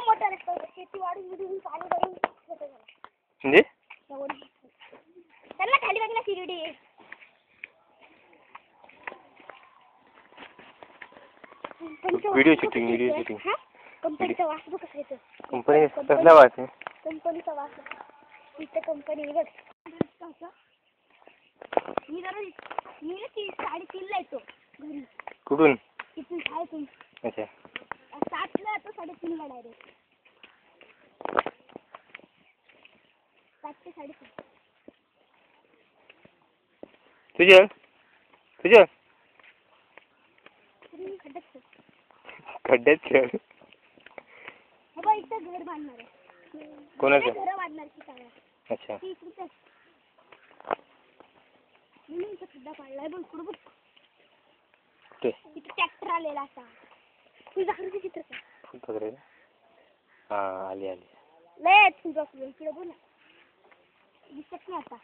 मोठा रस्ता होता. शेतीवाडीमधून पाणी भरून छोटा झाला. म्हणजे त्यांना खाली बघ ना शिर्डी. Video shooting. कंपनीचा वास बघ कसा येतो. कंपनी कसला वास आहे? कंपनीचा वास. इथे कंपनी बघ. मी 3:30ला येतो घरी. कुठून? इथून शाळेतून. अच्छा. 7ला येतो 3:30ला डायरेक्ट. 7 ते 3:30. तुझ्या खड्ड्यात खेळ. बाबा इथं घर बांधणार आहे. कोणाचं? घर बांधणार की काय? अच्छा. म्हणून इथं खड्डा पाडलाय बघ. कुठं बघ. कुठे? इथं ट्रॅक्टर आलेला असा. फुलझाकरीचं चित्र काय? फुलझाकरी. हा आली. लय फुलझाकरी इकडे बघ ना. दिसत नाही आता.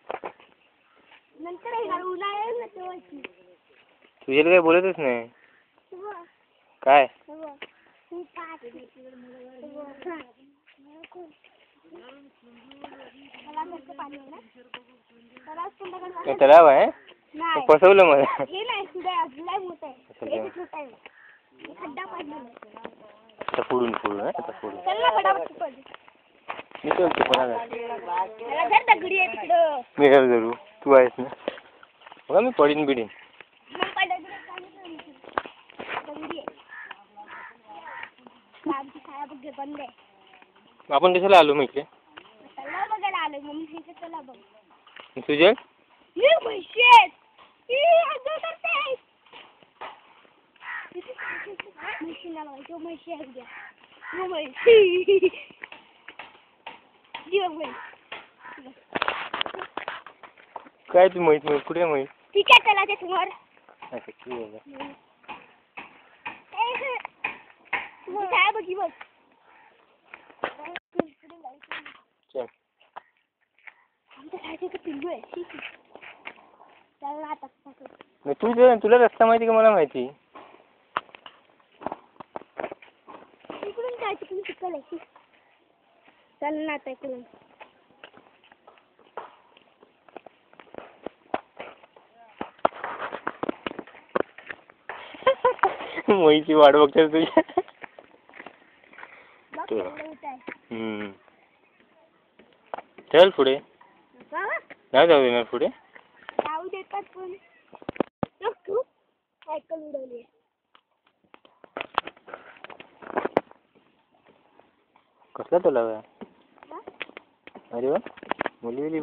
नंतर येणार उन्हाळ्यात ना तेव्हा. तुझ्या काय बोलतच नाही. काय? तलाव आहे. फसवलं मला. खड्डा पाडला. फोडून मी काय करू? तू आहेस ना. बघा मी पडीन बिडीन. आपण कशाला आलो मग इकडे? बघायला आलो. मम्मी चला बघ. तुझ्या काय तू म्हैस कुठे म्हैस? ठीक आहे चला ते समोर. काय बघी बघ. आमच्या शाळेत पिल्लू आहे. तुला रस्ता माहिती का मला माहिती? इकडून काय तिकडून शिकल आहे. चल ना आता इकडून. म्हैसी वाट बघतात तुझ्या. चल पुढे. नाही जाऊ देणार पुढे. जाऊ देतात पण तू सायकल उडवली. कसला तलाव आहे? अरे वा मुली